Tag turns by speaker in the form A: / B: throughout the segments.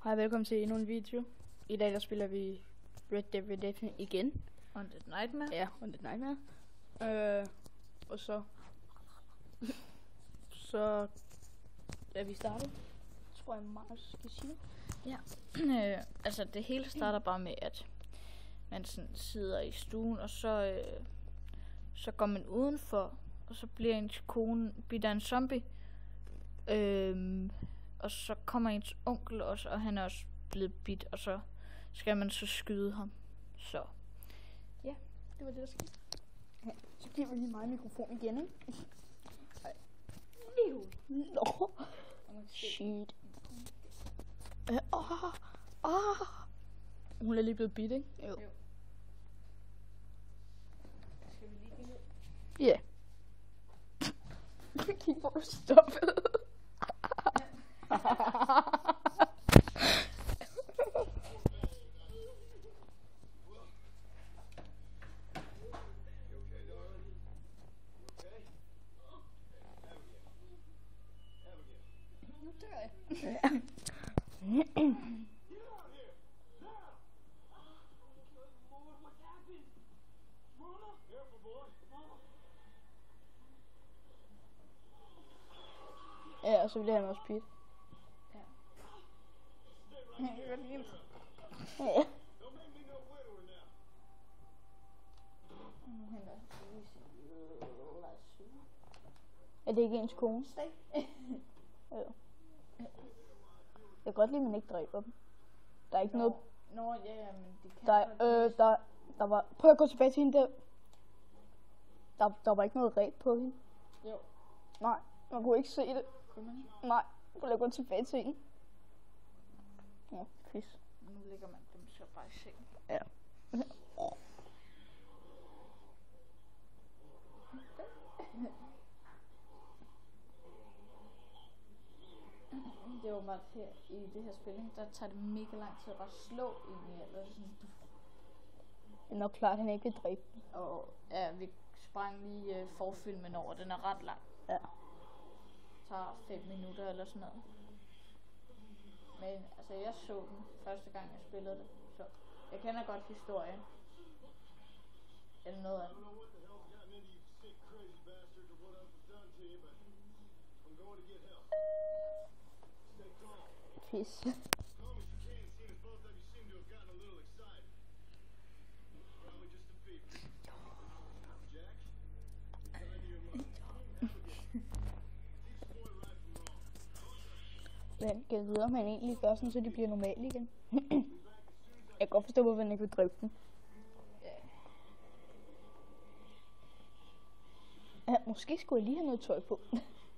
A: Hej, velkommen til endnu en video. I dag der spiller vi Red Dead Redemption igen.
B: Undead Nightmare.
A: Ja, Undead Nightmare. Og så er vi startet. Tror jeg meget skal sige.
B: Ja. Altså det hele starter bare med at man sådan sidder i stuen, og så går man udenfor, og så bliver ens kone bidt af en zombie. Og så kommer ens onkel også, og han er også blevet bidt, og så skal man så skyde ham. Så ja, det var det der skete.
A: Ja, så giver vi lige mig mikrofon igen, ikke? Nå. Shit. Hun er lige blevet bidt, ikke? Jo.
B: Skal vi lige ud?
A: Ja. Kig på stoppet.
B: Nu dør jeg.
A: Ja, og så bliver han også bidt.
B: Ja.
A: Ja.
B: Nu henter
A: Er det ikke ens kone? Jo. Jeg kan godt lide, at man ikke dræber dem. Der er ikke noget...
B: Nå, ja, men det kan
A: Der var... Prøv at gå tilbage til hende der. Der var ikke noget ræb på hende.
B: Jo.
A: Nej, man kunne ikke se det.
B: Kunne man?
A: Nej, prøv at gå tilbage til hende. Ja, pis.
B: Nu lægger man dem så bare i sengen.
A: Ja.
B: Det var bare her i det her spil, der tager det mega lang tid at bare slå ind i eller sådan.
A: Det er nok klart, at han ikke vil dræbe den.
B: Og ja, vi sprang lige forfilmen over, den er ret lang.
A: Ja.
B: Tager 5 minutter eller sådan noget. Men altså jeg så den første gang jeg spillede det, så jeg kender godt historien. Eller noget af den.
A: Pis. Men kan vide, om han egentlig gør sådan, så de bliver normale igen. Jeg kan godt forstå, hvorfor han ikke vil dræbe dem. Ja, måske skulle jeg lige have noget tøj på.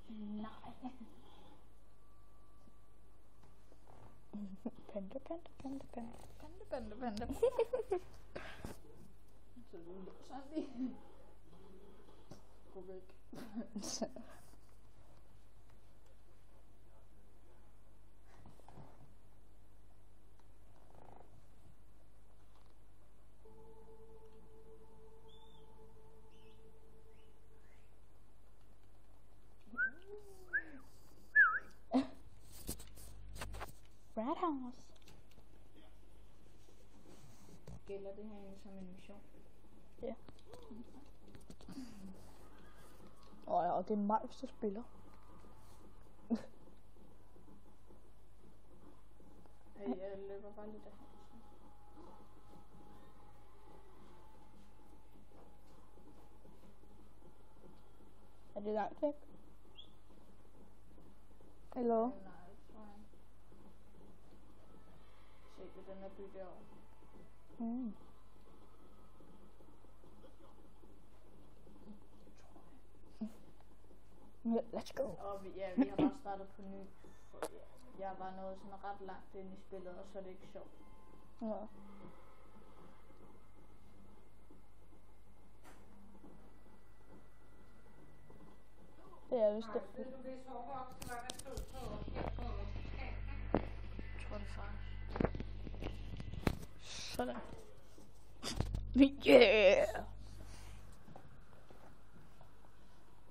B: Nej.
A: Panda, panda, panda, panda.
B: Panda, panda, panda. Så du låser lige. Gå væk.
A: Rathouse.
B: Gælder det her egentlig som en mission?
A: Ja. Ja, og det er Miles, der spiller.
B: Jeg løber bare lidt af ham.
A: Er det langt væk? Eller?
B: Nej, det tror jeg. Se, det den er bygget over.
A: Mm. Let's go.
B: Og vi har bare startet på ny. Jeg var nået sådan ret langt ind i spillet, og så er det ikke sjovt.
A: Ja. Det er vist det.
B: Jeg tror det faktisk.
A: Sådan. Yeah!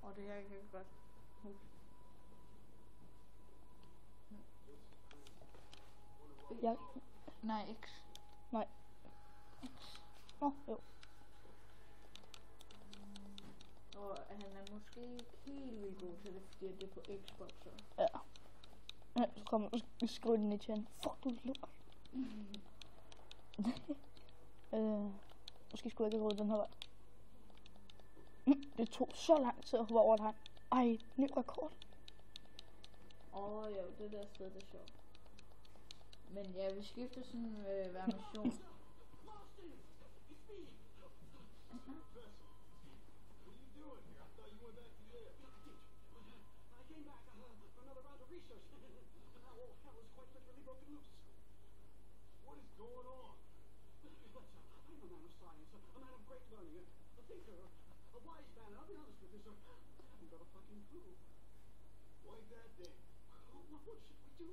B: Og det her kan jeg godt huske.
A: Jeg...
B: Nej, X.
A: Nej.
B: X.
A: Nå, jo.
B: Og han er måske ikke helt vildt god til det, fordi det er på Xbox. Så.
A: Ja. Ja, så kommer jeg skrive den i chatten. Fuck, du lort. Måske skulle jeg ikke have gået den her vej. Det tog så lang tid at hoppe over et hegn. Ej, ny rekord.
B: Jo, det der sted, det er sjovt. Men ja, vi skifter sådan hver mission.
C: What is going on? I'm a man of science, a man of great learning, a thinker, a wise man, and I'll be honest with you, sir, I haven't got a fucking clue. Like that then. What should we do?